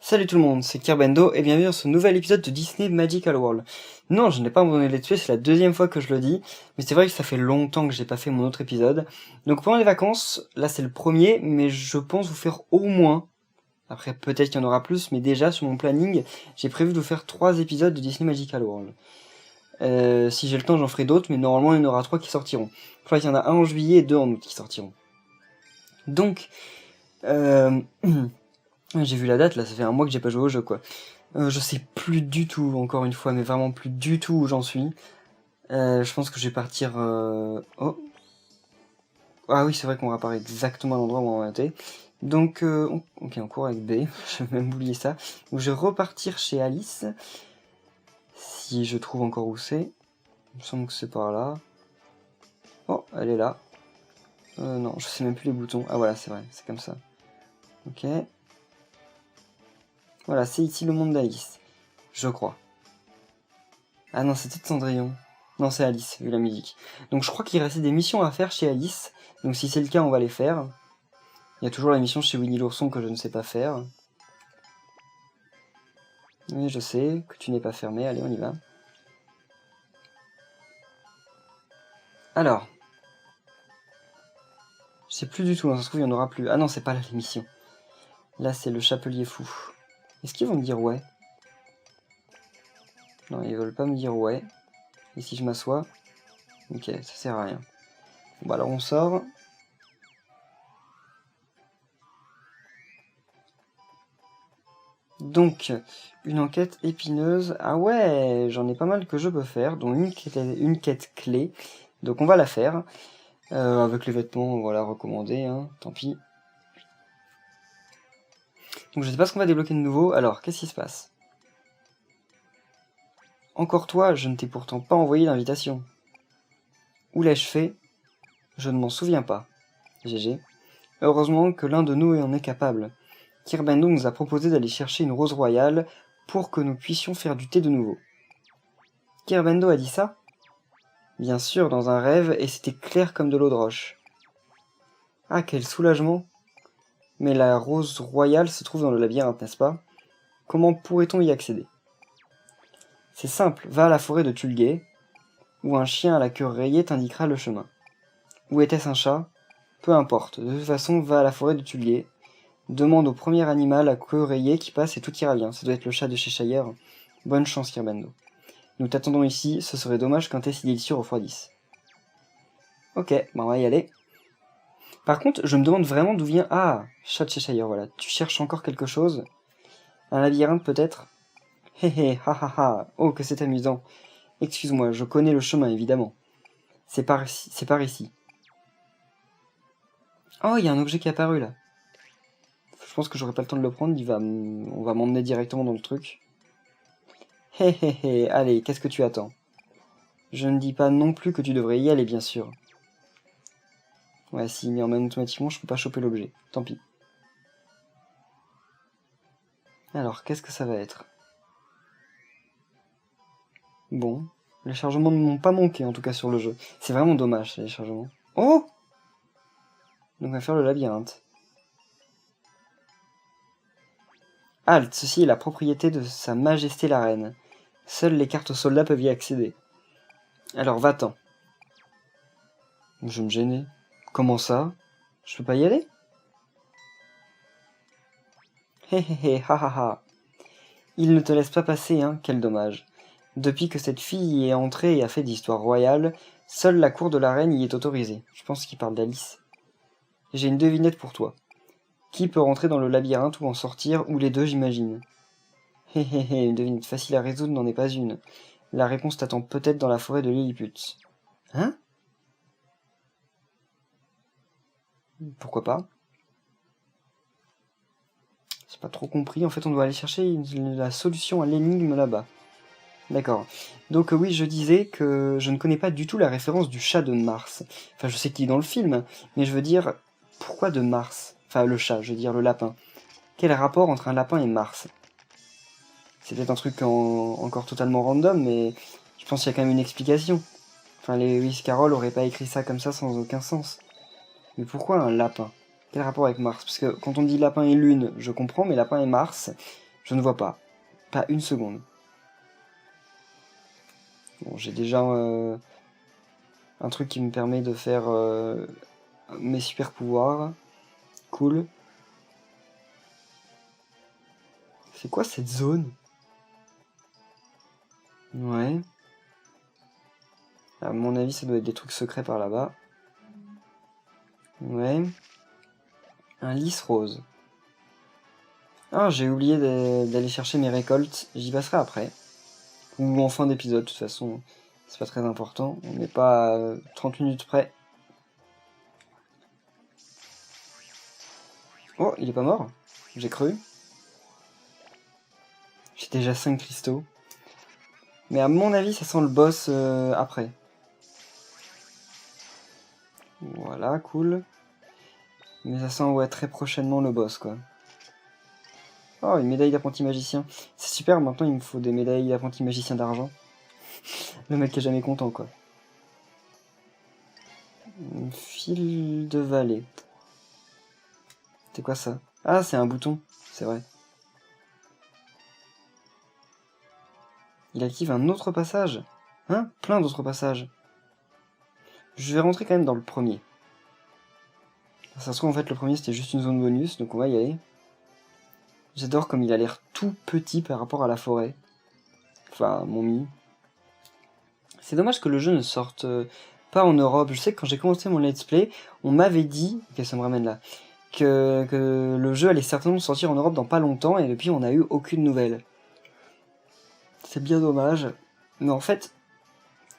Salut tout le monde, c'est Kirbendo et bienvenue dans ce nouvel épisode de Disney Magical World. Non, je n'ai pas abandonné les tuer, c'est la deuxième fois que je le dis, mais c'est vrai que ça fait longtemps que j'ai pas fait mon autre épisode. Donc pendant les vacances, là c'est le premier, mais je pense vous faire au moins, après peut-être qu'il y en aura plus, mais déjà sur mon planning, j'ai prévu de vous faire 3 épisodes de Disney Magical World. Si j'ai le temps j'en ferai d'autres, mais normalement il y en aura 3 qui sortiront. Je crois qu'il y en a un en juillet et 2 en août qui sortiront. Donc, j'ai vu la date, là, ça fait un mois que j'ai pas joué au jeu, quoi. Je sais plus du tout, encore une fois, mais vraiment plus du tout où j'en suis. Je pense que je vais partir... Oh. Ah oui, c'est vrai qu'on repart exactement à l'endroit où on a été. Donc, ok, on court avec B, je vais même oublier ça. Donc je vais repartir chez Alice. Si je trouve encore où c'est. Il me semble que c'est par là. Oh, elle est là. Non, je sais même plus les boutons. Ah voilà, c'est vrai, c'est comme ça. Ok. Voilà, c'est ici le monde d'Alice. Je crois. Ah non, c'était Cendrillon. Non, c'est Alice, vu la musique. Donc je crois qu'il restait des missions à faire chez Alice. Donc si c'est le cas, on va les faire. Il y a toujours la mission chez Winnie l'ourson que je ne sais pas faire. Oui, je sais que tu n'es pas fermé. Allez, on y va. Alors. Je sais plus du tout, hein, ça se trouve, il n'y en aura plus. Ah non, c'est pas là les missions. Là, c'est le chapelier fou. Est-ce qu'ils vont me dire ouais? Non, ils veulent pas me dire ouais. Et si je m'assois? Ok, ça sert à rien. Bon, bah alors on sort. Donc, une enquête épineuse. Ah ouais, j'en ai pas mal que je peux faire, dont une quête clé. Donc on va la faire. Avec les vêtements, voilà, recommandés, hein, tant pis. Donc je sais pas ce qu'on va débloquer de nouveau. Alors, qu'est-ce qui se passe? Encore toi, je ne t'ai pourtant pas envoyé d'invitation. Où l'ai-je fait? Je ne m'en souviens pas. GG. Heureusement que l'un de nous en est capable. Kirbendo nous a proposé d'aller chercher une rose royale pour que nous puissions faire du thé de nouveau. Kirbendo a dit ça? Bien sûr, dans un rêve, et c'était clair comme de l'eau de roche. Ah, quel soulagement! Mais la rose royale se trouve dans le labyrinthe, n'est-ce pas? Comment pourrait-on y accéder? C'est simple, va à la forêt de Tulgay, où un chien à la queue rayée t'indiquera le chemin. Ou était-ce un chat? Peu importe, de toute façon, va à la forêt de Tulgay, demande au premier animal à queue rayée qui passe et tout ira bien. Ça doit être le chat de Cheshire. Bonne chance, Kirbendo. Nous t'attendons ici, ce serait dommage qu'un thé si délicieux refroidisse. Ok, on va y aller. Par contre, je me demande vraiment d'où vient... Ah, chat de Cheshire, voilà. Tu cherches encore quelque chose? Un labyrinthe peut-être? Hé hé, ha ha ha, oh que c'est amusant. Excuse-moi, je connais le chemin, évidemment. C'est par ici, c'est par ici. Oh, il y a un objet qui est apparu, là. Je pense que j'aurai pas le temps de le prendre, on va m'emmener directement dans le truc. Hé hé hé, allez, qu'est-ce que tu attends? Je ne dis pas non plus que tu devrais y aller, bien sûr. Ouais, s'il m'y emmène automatiquement, je peux pas choper l'objet. Tant pis. Alors, qu'est-ce que ça va être? Bon, les chargements ne m'ont pas manqué, en tout cas sur le jeu. C'est vraiment dommage, les chargements. Oh! Donc on va faire le labyrinthe. Halte, ceci est la propriété de sa majesté la reine. Seules les cartes aux soldats peuvent y accéder. Alors va-t'en. Je vais me gêner. Comment ça? Je peux pas y aller? Hé hé hé, ha ha ha. Il ne te laisse pas passer, hein, quel dommage. Depuis que cette fille y est entrée et a fait d'histoire royale, seule la cour de la reine y est autorisée. Je pense qu'il parle d'Alice. J'ai une devinette pour toi. Qui peut rentrer dans le labyrinthe ou en sortir, ou les deux, j'imagine? Hé hé hé, une devinette facile à résoudre n'en est pas une. La réponse t'attend peut-être dans la forêt de Lilliput. Hein? Pourquoi pas? J'ai pas trop compris. En fait, on doit aller chercher la solution à l'énigme là-bas. D'accord. Donc oui, je disais que je ne connais pas du tout la référence du chat de Mars. Enfin, je sais qu'il est dans le film, mais je veux dire, pourquoi de Mars? Enfin, le chat, je veux dire le lapin. Quel rapport entre un lapin et Mars? C'est peut-être un truc encore totalement random, mais je pense qu'il y a quand même une explication. Enfin, les Lewis Carroll auraient pas écrit ça comme ça sans aucun sens. Mais pourquoi un lapin? Quel rapport avec Mars? Parce que quand on dit lapin et lune, je comprends, mais lapin et Mars, Je ne vois pas. Pas une seconde. Bon, j'ai déjà un truc qui me permet de faire mes super pouvoirs. Cool. C'est quoi cette zone? Ouais. À mon avis, ça doit être des trucs secrets par là-bas. Ouais. Un lys rose. Ah, j'ai oublié d'aller chercher mes récoltes. J'y passerai après. Ou en fin d'épisode, de toute façon. C'est pas très important. On n'est pas à 30 minutes près. Oh, il est pas mort? J'ai cru. J'ai déjà 5 cristaux. Mais à mon avis, ça sent le boss après. Voilà, cool. Mais ça sent, ouais, très prochainement le boss, quoi. Oh, une médaille d'apprenti magicien. C'est super, maintenant il me faut des médailles d'apprenti magicien d'argent. Le mec est jamais content, quoi. Un fil de vallée. C'est quoi ça? Ah, c'est un bouton, c'est vrai. Il active un autre passage. Hein? Plein d'autres passages. Je vais rentrer quand même dans le premier. Ça se trouve, en fait, le premier, c'était juste une zone bonus, donc on va y aller. J'adore comme il a l'air tout petit par rapport à la forêt. Enfin, mon Mi. C'est dommage que le jeu ne sorte pas en Europe. Je sais que quand j'ai commencé mon let's play, on m'avait dit, ok, ça me ramène là, que le jeu allait certainement sortir en Europe dans pas longtemps, et depuis on n'a eu aucune nouvelle. C'est bien dommage. Mais en fait,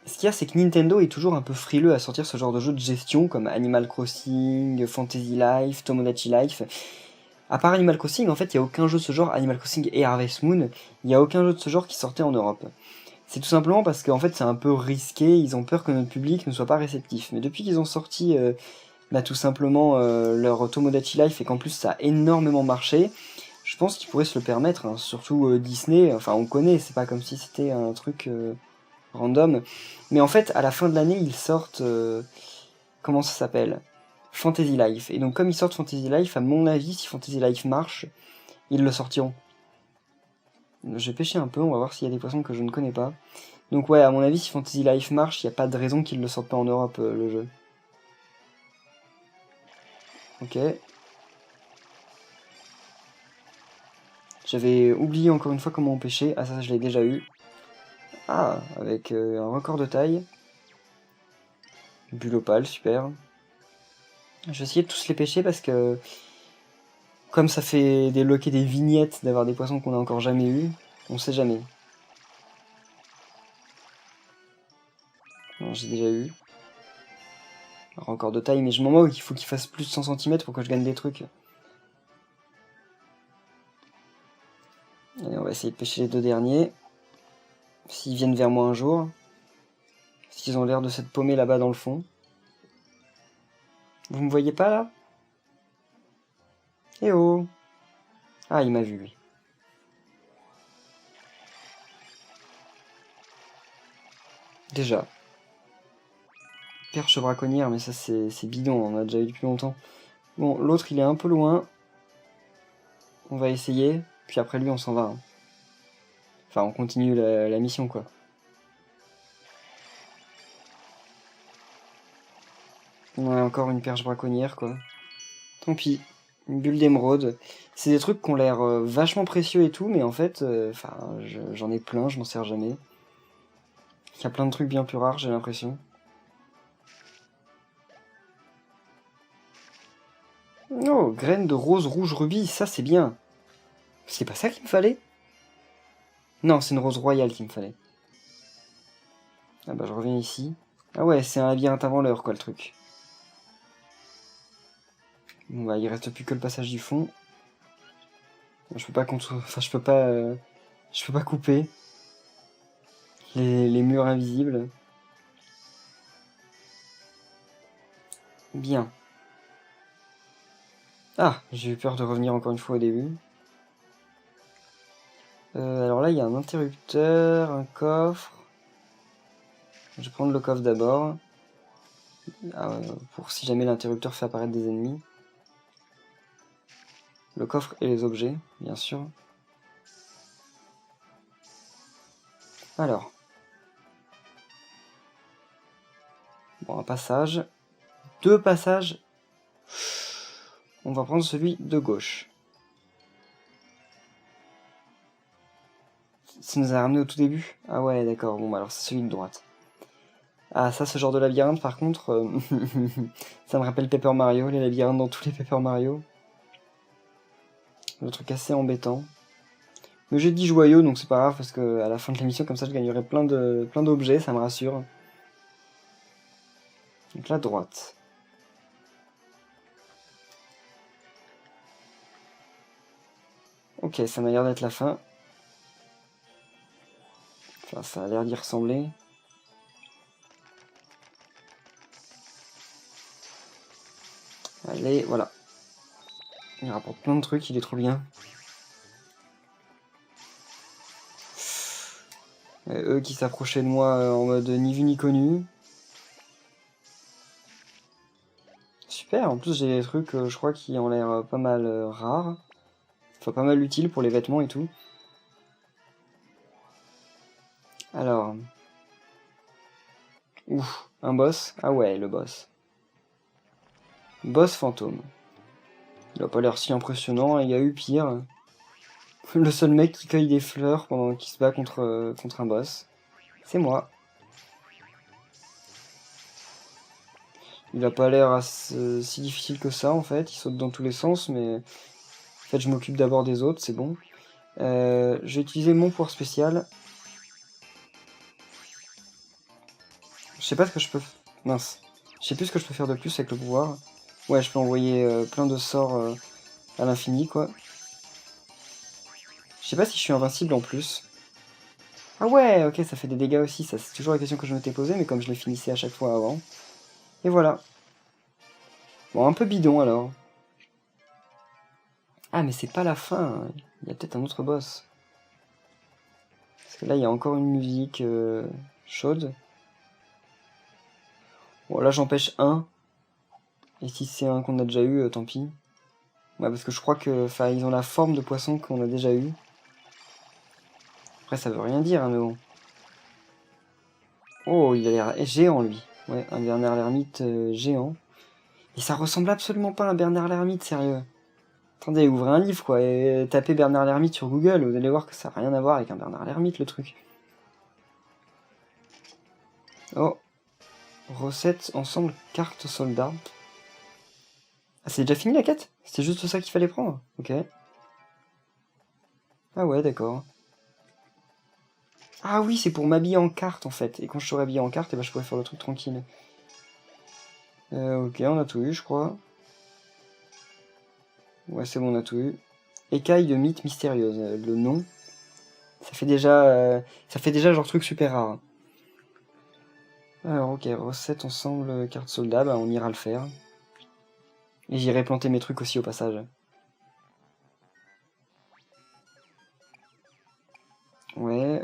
ce qu'il y a, c'est que Nintendo est toujours un peu frileux à sortir ce genre de jeu de gestion, comme Animal Crossing, Fantasy Life, Tomodachi Life. À part Animal Crossing, en fait, il n'y a aucun jeu de ce genre, Animal Crossing et Harvest Moon, il n'y a aucun jeu de ce genre qui sortait en Europe. C'est tout simplement parce qu'en fait c'est un peu risqué, ils ont peur que notre public ne soit pas réceptif. Mais depuis qu'ils ont sorti tout simplement leur Tomodachi Life et qu'en plus ça a énormément marché, je pense qu'ils pourraient se le permettre, hein. Surtout Disney, enfin on connaît, c'est pas comme si c'était un truc random. Mais en fait à la fin de l'année ils sortent, comment ça s'appelle? Fantasy Life. Et donc comme ils sortent Fantasy Life, à mon avis si Fantasy Life marche, ils le sortiront. Je vais pêcher un peu, on va voir s'il y a des poissons que je ne connais pas. Donc ouais, à mon avis, si Fantasy Life marche, il n'y a pas de raison qu'ils ne le sortent pas en Europe, le jeu. Ok. J'avais oublié encore une fois comment on pêchait. Ah ça, je l'ai déjà eu. Ah, avec un record de taille. Bulle opale, super. Je vais essayer de tous les pêcher parce que... Comme ça fait débloquer des vignettes d'avoir des poissons qu'on n'a encore jamais eu, on sait jamais. Non, j'ai déjà eu. Un record de taille, mais je m'en moque, il faut qu'il fasse plus de 100 cm pour que je gagne des trucs. Allez, on va essayer de pêcher les deux derniers. S'ils viennent vers moi un jour. Parce qu'ils ont l'air de s'être paumés là-bas dans le fond. Vous me voyez pas là? Eh oh! Ah, il m'a vu lui. Déjà. Perche braconnière, mais ça c'est bidon, on en a déjà eu depuis longtemps. Bon, l'autre il est un peu loin. On va essayer, puis après lui on s'en va, hein. Enfin, on continue la mission quoi. Ouais, encore une perche braconnière quoi. Tant pis. Une bulle d'émeraude. C'est des trucs qui ont l'air vachement précieux et tout, mais en fait, j'en ai plein, je m'en sers jamais. Il y a plein de trucs bien plus rares, j'ai l'impression. Oh, graines de rose rouge rubis, ça c'est bien. C'est pas ça qu'il me fallait? Non, c'est une rose royale qu'il me fallait. Ah bah je reviens ici. Ah ouais, c'est un labyrinthe avant l'heure quoi le truc. Bon bah il reste plus que le passage du fond. Je peux pas enfin je peux pas couper les murs invisibles. Bien. Ah, j'ai eu peur de revenir encore une fois au début. Alors là il y a un interrupteur, un coffre. Je vais prendre le coffre d'abord. Pour si jamais l'interrupteur fait apparaître des ennemis. Le coffre et les objets, bien sûr. Alors. Bon, un passage. 2 passages. On va prendre celui de gauche. Ça nous a ramené au tout début? Ah ouais, d'accord. Bon, bah alors c'est celui de droite. Ah, ça, ce genre de labyrinthe, par contre, ça me rappelle Paper Mario, les labyrinthes dans tous les Paper Mario. Le truc assez embêtant. Mais j'ai dit joyeux, donc c'est pas grave, parce que à la fin de l'émission, comme ça, je gagnerai plein d'objets, ça me rassure. Donc la droite. Ok, ça m'a l'air d'être la fin. Enfin, ça a l'air d'y ressembler. Allez, voilà. Il rapporte plein de trucs, il est trop bien. Eux qui s'approchaient de moi en mode ni vu ni connu. Super, en plus j'ai des trucs, je crois, qui ont l'air pas mal rares. Enfin, pas mal utiles pour les vêtements et tout. Alors... Ouf, un boss. Ah ouais, le boss. Boss fantôme. Il a pas l'air si impressionnant, il y a eu pire. Le seul mec qui cueille des fleurs pendant qu'il se bat contre un boss. C'est moi. Il a pas l'air si difficile que ça en fait, il saute dans tous les sens, mais en fait je m'occupe d'abord des autres, c'est bon. Je vais utiliser mon pouvoir spécial. Je sais pas ce que je peux... Mince. Je sais plus ce que je peux faire de plus avec le pouvoir. Ouais, je peux envoyer plein de sorts à l'infini, quoi. Je sais pas si je suis invincible en plus. Ah ouais, ok, ça fait des dégâts aussi, ça c'est toujours la question que je m'étais posée, mais comme je les finissais à chaque fois avant. Et voilà. Bon, un peu bidon alors. Ah, mais c'est pas la fin, il y a peut-être un autre boss. Parce que là, il y a encore une musique chaude. Bon, là, j'empêche un. Et si c'est un qu'on a déjà eu, tant pis. Ouais, parce que je crois que, enfin, ils ont la forme de poisson qu'on a déjà eu. Après, ça veut rien dire, hein, mais bon. Oh, il a l'air géant, lui. Ouais, un Bernard l'ermite géant. Et ça ressemble absolument pas à un Bernard l'ermite, sérieux. Attendez, ouvrez un livre, quoi, et tapez Bernard l'ermite sur Google, vous allez voir que ça n'a rien à voir avec un Bernard l'ermite, le truc. Oh. Recette, ensemble, carte, soldat. Ah, c'est déjà fini la quête? C'était juste ça qu'il fallait prendre? Ok. Ah ouais, d'accord. Ah oui, c'est pour m'habiller en carte, en fait. Et quand je serai habillé en carte, eh ben, je pourrai faire le truc tranquille. Ok, on a tout eu, je crois. Ouais, c'est bon, on a tout eu. Écaille de mythe mystérieuse. Le nom, ça fait déjà genre truc super rare. Alors, ok, recette ensemble, carte soldat, bah on ira le faire. Et j'irai planter mes trucs aussi au passage. Ouais,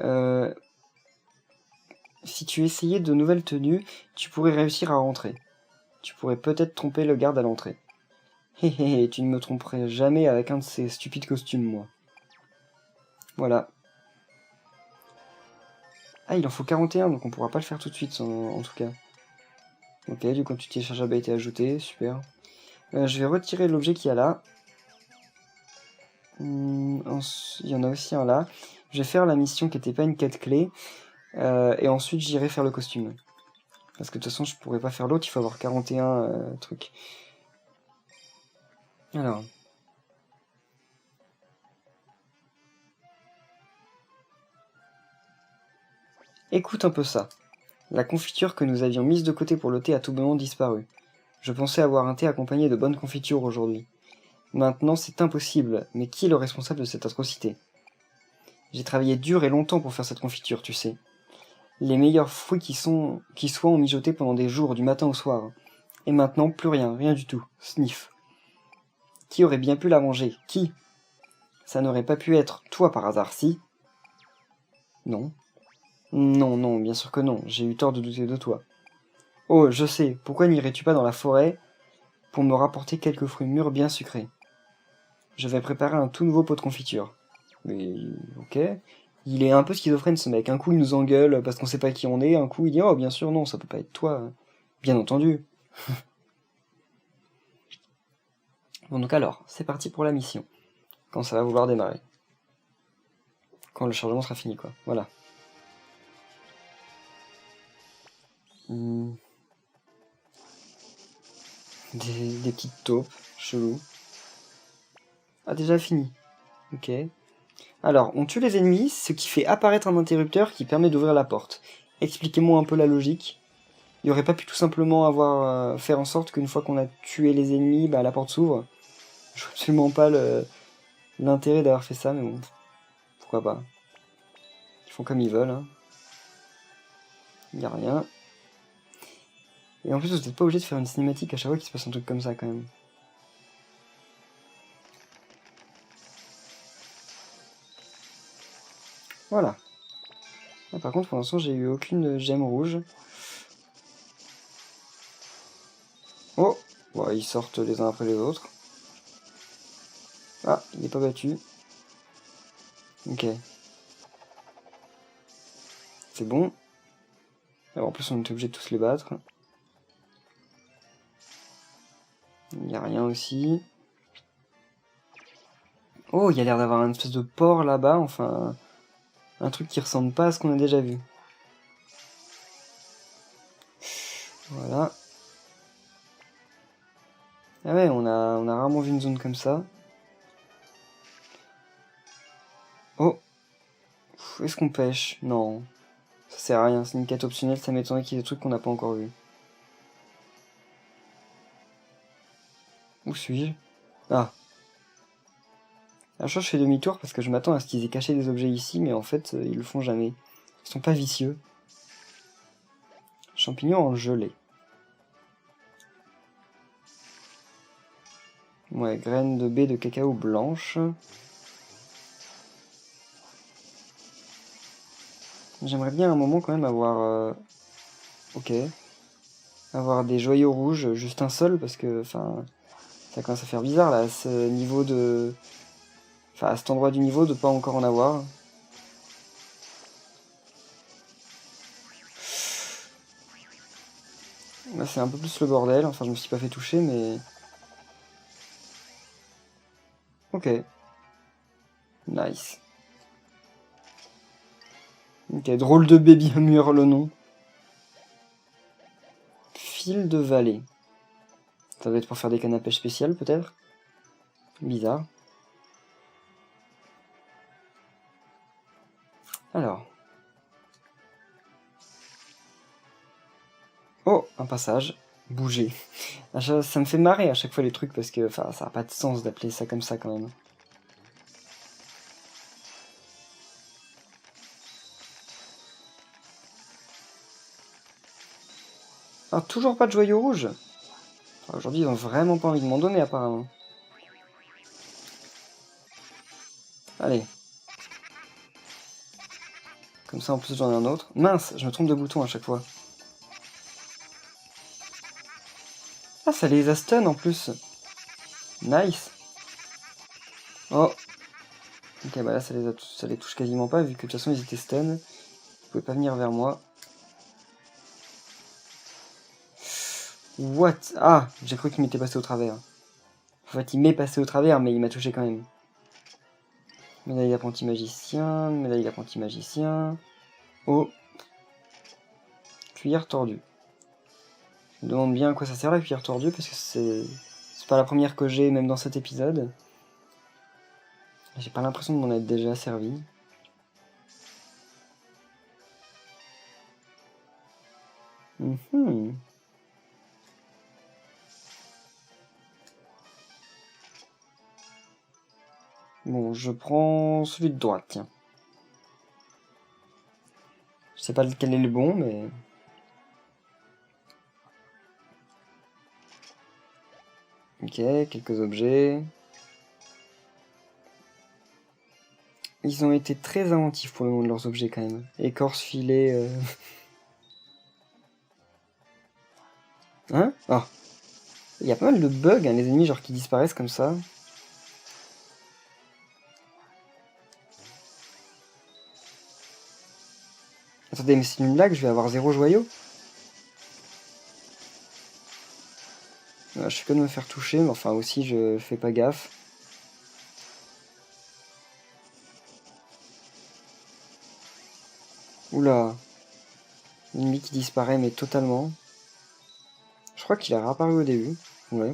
si tu essayais de nouvelles tenues, tu pourrais réussir à rentrer. Tu pourrais peut-être tromper le garde à l'entrée. Hé hé hé, tu ne me tromperais jamais avec un de ces stupides costumes, moi. Voilà. Ah, il en faut 41, donc on pourra pas le faire tout de suite, en tout cas. Ok, du coup, tu téléchargeable a été ajouté, super. Je vais retirer l'objet qu'il y a là. Il y en a aussi un là. Je vais faire la mission qui n'était pas une quête clé. Et ensuite, j'irai faire le costume. Parce que de toute façon, je pourrais pas faire l'autre, il faut avoir 41 trucs. Alors. Écoute un peu ça. La confiture que nous avions mise de côté pour le thé a tout bonnement disparu. Je pensais avoir un thé accompagné de bonnes confitures aujourd'hui. Maintenant, c'est impossible, mais qui est le responsable de cette atrocité? J'ai travaillé dur et longtemps pour faire cette confiture, tu sais. Les meilleurs fruits qui soient ont mijoté pendant des jours, du matin au soir. Et maintenant, plus rien, rien du tout. Sniff. Qui aurait bien pu la manger? Qui? Ça n'aurait pas pu être toi par hasard, si? Non. Non, non, bien sûr que non, j'ai eu tort de douter de toi. Oh, je sais, pourquoi n'irais-tu pas dans la forêt pour me rapporter quelques fruits mûrs bien sucrés? Je vais préparer un tout nouveau pot de confiture. Mais, ok. Il est un peu schizophrène ce mec. Un coup il nous engueule parce qu'on sait pas qui on est, un coup il dit oh bien sûr non, ça peut pas être toi. Bien entendu. Bon donc alors, c'est parti pour la mission. Quand ça va vouloir démarrer. Quand le chargement sera fini quoi. Voilà. Des petites taupes, chelou. Ah déjà fini. Ok. Alors, on tue les ennemis, ce qui fait apparaître un interrupteur qui permet d'ouvrir la porte. Expliquez-moi un peu la logique. Il aurait pas pu tout simplement faire en sorte qu'une fois qu'on a tué les ennemis, bah, la porte s'ouvre. Je vois absolument pas l'intérêt d'avoir fait ça, mais bon, pourquoi pas. Ils font comme ils veulent, hein. Y a rien. Et en plus, vous n'êtes pas obligé de faire une cinématique à chaque fois qu'il se passe un truc comme ça, quand même. Voilà. Ah, par contre, pour l'instant, j'ai eu aucune gemme rouge. Oh! Bon, ils sortent les uns après les autres. Ah, il n'est pas battu. Ok. C'est bon. Alors, en plus, on est obligé de tous les battre. Il n'y a rien aussi. Oh, il y a l'air d'avoir une espèce de port là-bas, enfin... Un truc qui ressemble pas à ce qu'on a déjà vu. Voilà. Ah ouais, on a rarement vu une zone comme ça. Oh! Est-ce qu'on pêche? Non. Ça sert à rien, c'est une quête optionnelle, ça m'étonnerait qu'il y ait des trucs qu'on n'a pas encore vus. Où suis-je? Ah. À chaque fois, je fais demi-tour parce que je m'attends à ce qu'ils aient caché des objets ici, mais en fait, ils le font jamais. Ils sont pas vicieux. Champignons en gelée. Ouais, graines de baie de cacao blanche. J'aimerais bien à un moment quand même avoir... Ok. Avoir des joyaux rouges, juste un seul, parce que, enfin... Ça commence à faire bizarre, là, à ce niveau de... Enfin, à cet endroit du niveau, de pas encore en avoir. Là, c'est un peu plus le bordel. Enfin, je me suis pas fait toucher, mais... Ok. Nice. Ok, drôle de baby à mur, le nom. Fil de vallée. Ça doit être pour faire des cannes à pêche spéciales, peut-être. Bizarre. Alors. Oh, un passage. Bouger. Ça me fait marrer à chaque fois les trucs, parce que enfin, ça n'a pas de sens d'appeler ça comme ça, quand même. Ah, toujours pas de joyau rouge. Aujourd'hui, ils ont vraiment pas envie de m'en donner, apparemment. Allez. Comme ça, en plus, j'en ai un autre. Mince, je me trompe de bouton à chaque fois. Ah, ça les a stun en plus. Nice. Oh. Ok, bah là, ça les touche quasiment pas, vu que de toute façon, ils étaient stun. Ils pouvaient pas venir vers moi. What? Ah, j'ai cru qu'il m'était passé au travers. En fait, il m'est passé au travers, mais il m'a touché quand même. Médaille d'apprenti magicien, médaille d'apprenti magicien. Oh. Cuillère tordue. Je me demande bien à quoi ça sert la cuillère tordue, parce que c'est pas la première que j'ai, même dans cet épisode. J'ai pas l'impression de m'en être déjà servi. Bon, je prends celui de droite, tiens. Je sais pas lequel est le bon, mais... Ok, quelques objets. Ils ont été très inventifs pour le nom de leurs objets, quand même. Écorce, filet... Hein? Ah. Il y a pas mal de bugs, hein, les ennemis genre qui disparaissent comme ça. Attendez, mais c'est une blague, je vais avoir 0 joyau? Je fais que de me faire toucher, mais enfin aussi je fais pas gaffe. Oula. L'ennemi qui disparaît, mais totalement. Je crois qu'il a réapparu au début. Ouais.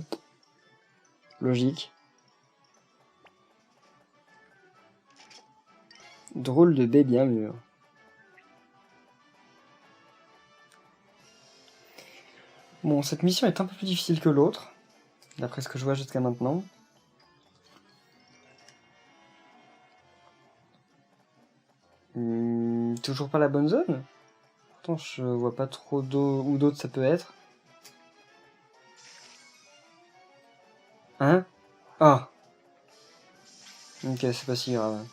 Logique. Drôle de baie bien mûr. Bon, cette mission est un peu plus difficile que l'autre, d'après ce que je vois jusqu'à maintenant. Toujours pas la bonne zone? Pourtant, je vois pas trop où d'autre ça peut être. Hein? Ah! Ok, c'est pas si grave.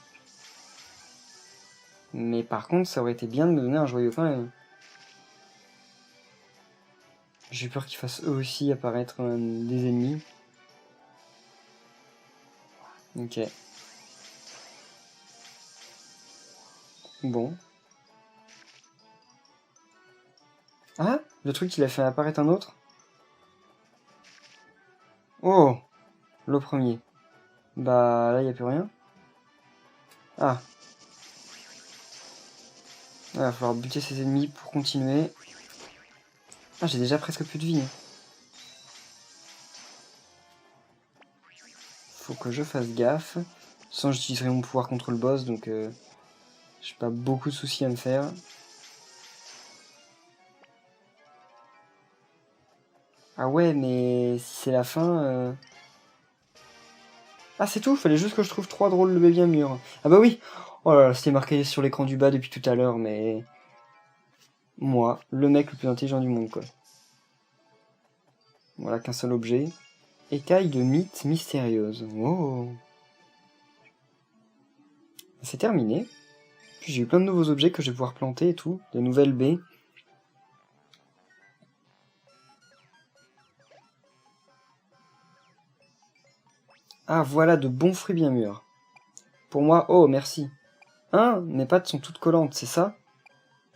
Mais par contre, ça aurait été bien de me donner un joyau quand même. J'ai peur qu'ils fassent eux aussi apparaître des ennemis. Ok. Bon. Ah! Le truc, il a fait apparaître un autre? Oh! Le premier. Bah, là, y a plus rien. Ah. Il va falloir buter ses ennemis pour continuer. Ah, j'ai déjà presque plus de vie. Faut que je fasse gaffe. Sans j'utiliserai mon pouvoir contre le boss, donc j'ai pas beaucoup de soucis à me faire. Ah ouais, mais si c'est la fin... Ah, c'est tout, fallait juste que je trouve 3 drôles de bébés mûrs. Ah bah oui. Oh là là, c'était marqué sur l'écran du bas depuis tout à l'heure, mais... Moi, le mec le plus intelligent du monde, quoi. Voilà qu'un seul objet. Écaille de mythe mystérieuse. Oh. C'est terminé. Puis j'ai eu plein de nouveaux objets que je vais pouvoir planter et tout. De nouvelles baies. Ah, voilà de bons fruits bien mûrs. Pour moi, oh, merci. Hein, mes pattes sont toutes collantes, c'est ça?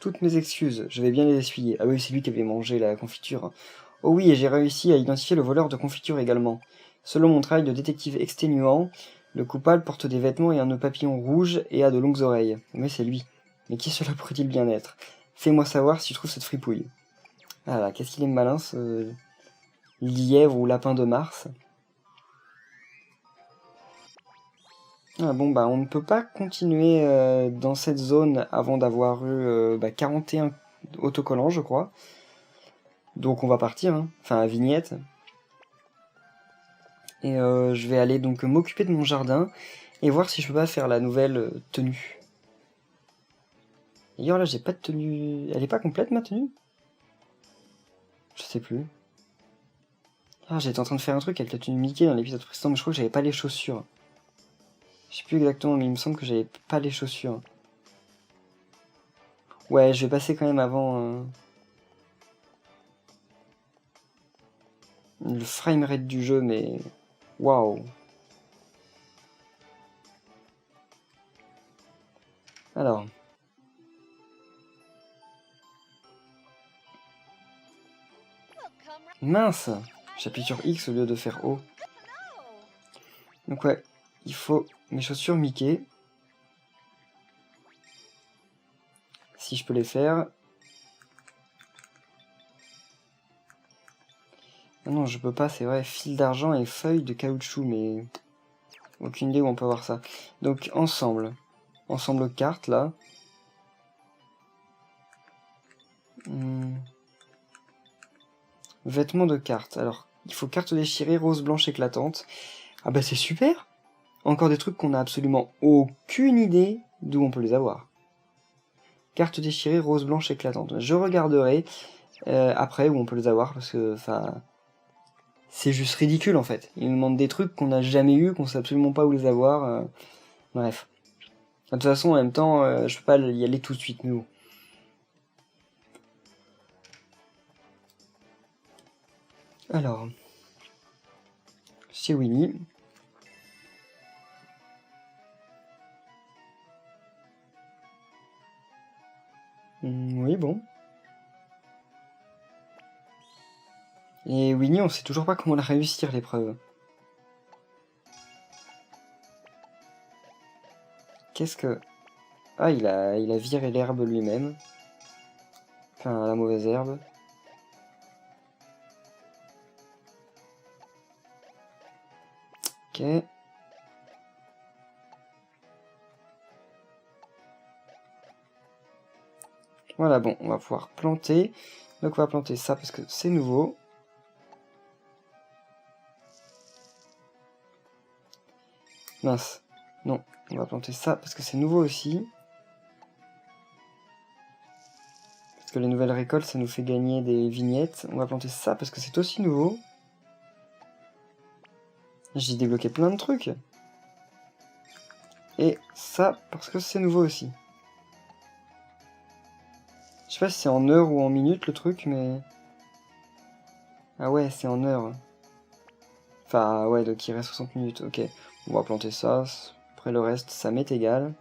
Toutes mes excuses, je vais bien les essuyer. Ah oui, c'est lui qui avait mangé la confiture. Oh oui, et j'ai réussi à identifier le voleur de confiture également. Selon mon travail de détective exténuant, le coupable porte des vêtements et un nœud papillon rouge et a de longues oreilles. Mais c'est lui. Mais qui cela pourrait-il bien être? Fais-moi savoir si tu trouves cette fripouille. Ah là, qu'est-ce qu'il est malin, ce lièvre ou lapin de Mars. Ah bon, bah on ne peut pas continuer dans cette zone avant d'avoir eu 41 autocollants, je crois. Donc on va partir, hein. Enfin à Vignette. Et je vais aller donc m'occuper de mon jardin et voir si je peux pas faire la nouvelle tenue. D'ailleurs là j'ai pas de tenue... Elle est pas complète ma tenue? Je sais plus. Ah, j'étais en train de faire un truc avec la tenue Mickey dans l'épisode précédent, mais je crois que j'avais pas les chaussures. Je sais plus exactement, mais il me semble que j'avais pas les chaussures. Ouais, je vais passer quand même avant le framerate du jeu, mais... Waouh. Alors... Mince! J'appuie sur X au lieu de faire O. Donc ouais, il faut mes chaussures Mickey. Si je peux les faire. Ah non, je peux pas, c'est vrai. Fil d'argent et feuilles de caoutchouc, mais... Aucune idée où on peut avoir ça. Donc ensemble. Ensemble carte, là. Vêtements de carte. Alors, il faut carte déchirée, rose blanche éclatante. Ah bah c'est super! Encore des trucs qu'on n'a absolument aucune idée d'où on peut les avoir. Carte déchirée, rose blanche éclatante. Je regarderai après où on peut les avoir, parce que, enfin... C'est juste ridicule, en fait. Ils nous demandent des trucs qu'on n'a jamais eu, qu'on sait absolument pas où les avoir. Bref. De toute façon, en même temps, je peux pas y aller tout de suite, nous. Alors... C'est Winnie. Oui, bon. Et Winnie, on sait toujours pas comment la réussir, l'épreuve. Qu'est-ce que... Ah, il a viré l'herbe lui-même. Enfin, la mauvaise herbe. Ok. Voilà, bon, on va pouvoir planter. Donc on va planter ça parce que c'est nouveau. Mince. Non, on va planter ça parce que c'est nouveau aussi. Parce que les nouvelles récoltes, ça nous fait gagner des vignettes. On va planter ça parce que c'est aussi nouveau. J'ai débloqué plein de trucs. Et ça parce que c'est nouveau aussi. Je sais pas si c'est en heures ou en minutes le truc, mais... Ah ouais, c'est en heures. Enfin, ouais, donc il reste 60 minutes. Ok, on va planter ça. Après le reste, ça m'est égal.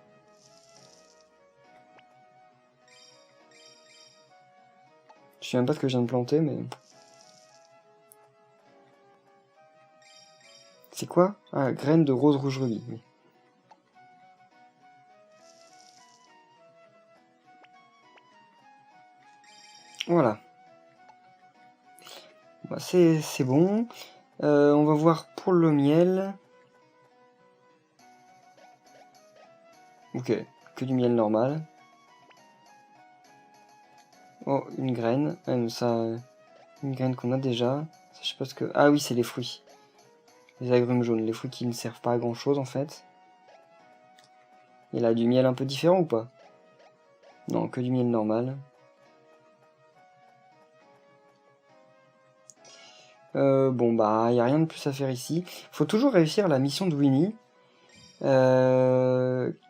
Je sais même pas ce que je viens de planter, mais... C'est quoi? Ah, graines de rose rouge rubis, oui. Voilà. Bah, c'est bon. On va voir pour le miel. Ok, que du miel normal. Oh, une graine. Ça, une graine qu'on a déjà. Ça, je sais pas ce que... Ah oui, c'est les fruits. Les agrumes jaunes, les fruits qui ne servent pas à grand chose en fait. Il a du miel un peu différent ou pas? Non, que du miel normal. Bon bah, il n'y a rien de plus à faire ici. Faut toujours réussir la mission de Winnie.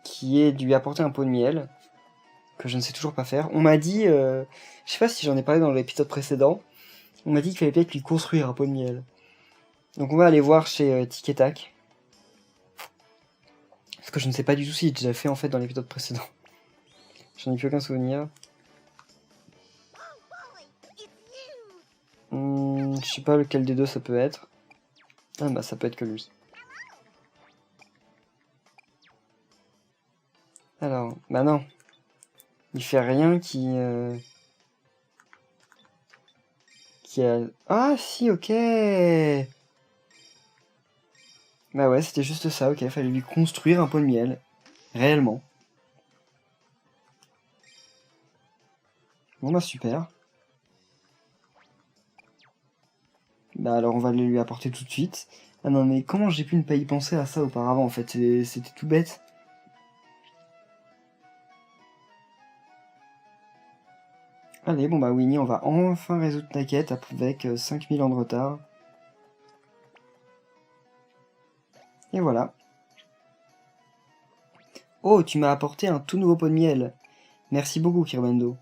Qui est de lui apporter un pot de miel. Que je ne sais toujours pas faire. On m'a dit... je sais pas si j'en ai parlé dans l'épisode précédent. On m'a dit qu'il fallait peut-être lui construire un pot de miel. Donc on va aller voir chez Tic et Tac. Parce que je ne sais pas du tout si j'ai déjà fait en fait dans l'épisode précédent. J'en ai plus aucun souvenir. Je sais pas lequel des deux ça peut être. Ah bah ça peut être que lui. Alors, bah non. Il fait rien qui a... Ah si, ok. Bah ouais, c'était juste ça, ok. Fallait lui construire un pot de miel. Réellement. Bon bah super. Bah alors on va le lui apporter tout de suite. Ah non mais comment j'ai pu ne pas y penser à ça auparavant en fait, c'était tout bête. Allez, bon bah Winnie, on va enfin résoudre ta quête avec 5000 ans de retard. Et voilà. Oh, tu m'as apporté un tout nouveau pot de miel. Merci beaucoup, Kirbando.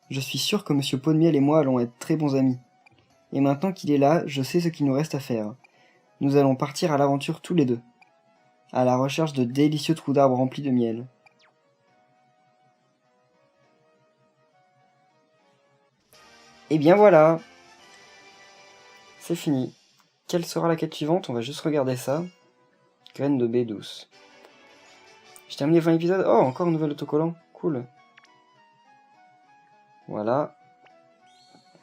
Je suis sûr que Monsieur Pot de Miel et moi allons être très bons amis. Et maintenant qu'il est là, je sais ce qu'il nous reste à faire. Nous allons partir à l'aventure tous les deux, à la recherche de délicieux trous d'arbres remplis de miel. Et bien voilà, c'est fini. Quelle sera la quête suivante? On va juste regarder ça. Graines de baie douce. J'ai terminé 20 épisodes. Oh, encore un nouvel autocollant. Cool. Voilà.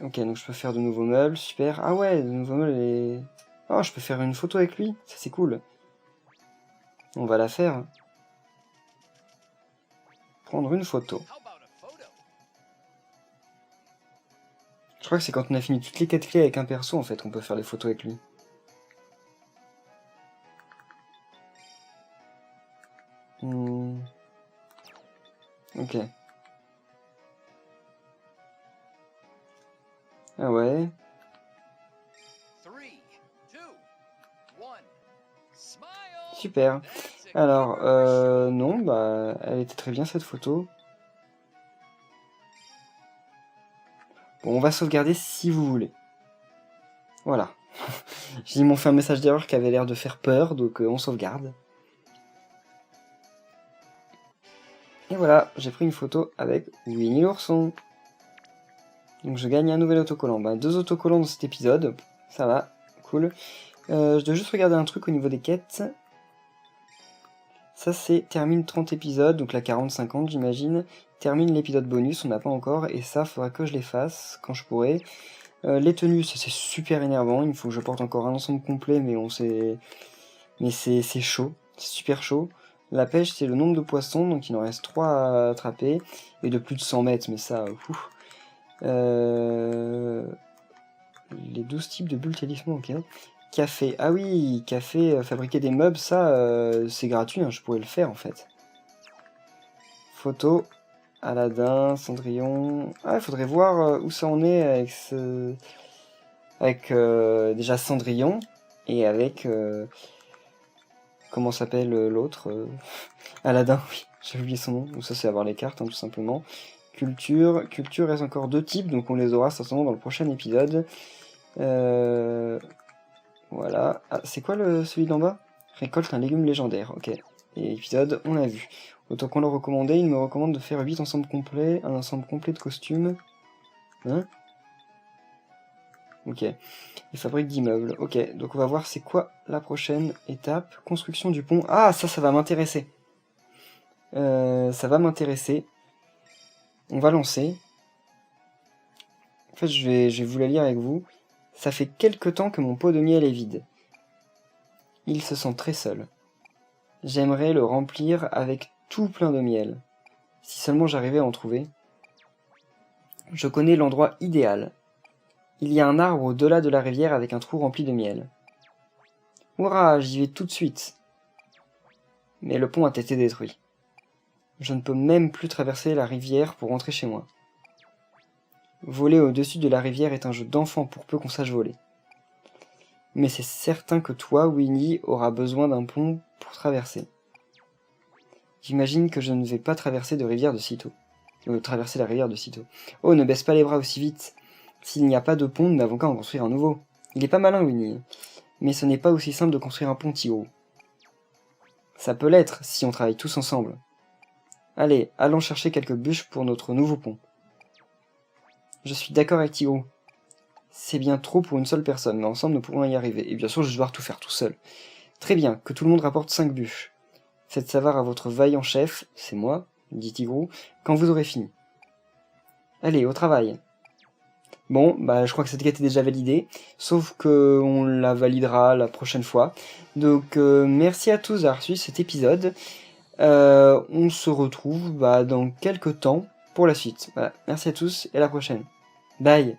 Ok, donc je peux faire de nouveaux meubles. Super. Ah ouais, de nouveaux meubles et... Oh, je peux faire une photo avec lui. Ça, c'est cool. On va la faire. Prendre une photo. Je crois que c'est quand on a fini toutes les quêtes clés avec un perso, en fait, qu'on peut faire les photos avec lui. Ok. Ah ouais. Super. Alors, non, bah, elle était très bien cette photo. Bon, on va sauvegarder si vous voulez. Voilà. Ils m'ont fait un message d'erreur qui avait l'air de faire peur, donc on sauvegarde. Et voilà, j'ai pris une photo avec Winnie l'ourson. Donc je gagne un nouvel autocollant. 2 autocollants dans cet épisode, ça va, cool. Je dois juste regarder un truc au niveau des quêtes. Ça c'est termine 30 épisodes, donc la 40-50 j'imagine. Termine l'épisode bonus, on n'a pas encore, et ça faudra que je les fasse quand je pourrai. Les tenues, ça c'est super énervant, il faut que je porte encore un ensemble complet, mais c'est chaud, c'est super chaud. La pêche c'est le nombre de poissons, donc il en reste 3 à attraper, et de plus de 100 mètres, mais ça, les 12 types de bulles talisman, ok. Café, ah oui, café, fabriquer des meubles, ça, c'est gratuit, hein, je pourrais le faire en fait. Photo, Aladdin, Cendrillon... Ah, il faudrait voir où ça en est avec ce... Avec déjà Cendrillon, et avec... comment s'appelle l'autre Aladdin, oui, j'ai oublié son nom, donc ça c'est avoir les cartes, hein, tout simplement. Culture, culture reste encore 2 types, donc on les aura certainement dans le prochain épisode. Voilà. Ah, c'est quoi celui d'en bas? Récolte un légume légendaire, ok. Et épisode, on a vu. Autant qu'on l'a recommandé, il me recommande de faire 8 ensembles complets, un ensemble complet de costumes. Hein? Ok. Il fabrique d'immeubles, ok. Donc on va voir c'est quoi la prochaine étape. Construction du pont. Ah, ça va m'intéresser. Ça va m'intéresser. On va lancer. En fait, je vais vous la lire avec vous. Ça fait quelque temps que mon pot de miel est vide. Il se sent très seul. J'aimerais le remplir avec tout plein de miel. Si seulement j'arrivais à en trouver. Je connais l'endroit idéal. Il y a un arbre au-delà de la rivière avec un trou rempli de miel. Hurrah, j'y vais tout de suite. Mais le pont a été détruit. Je ne peux même plus traverser la rivière pour rentrer chez moi. Voler au-dessus de la rivière est un jeu d'enfant pour peu qu'on sache voler. Mais c'est certain que toi, Winnie, auras besoin d'un pont pour traverser. J'imagine que je ne vais pas traverser la rivière de sitôt. Oh, ne baisse pas les bras aussi vite. S'il n'y a pas de pont, nous n'avons qu'à en construire un nouveau. Il est pas malin, Winnie. Mais ce n'est pas aussi simple de construire un pont, Tigro. Ça peut l'être, si on travaille tous ensemble. Allez, allons chercher quelques bûches pour notre nouveau pont. Je suis d'accord avec Tigro. C'est bien trop pour une seule personne, mais ensemble nous pourrons y arriver. Et bien sûr, je vais devoir tout faire tout seul. Très bien, que tout le monde rapporte 5 bûches. Faites savoir à votre vaillant chef, c'est moi, dit Tigrou, quand vous aurez fini. Allez, au travail. Bon, je crois que cette quête est déjà validée, sauf que on la validera la prochaine fois. Donc, merci à tous d'avoir suivi cet épisode. On se retrouve dans quelques temps pour la suite. Voilà, merci à tous et à la prochaine. Bye.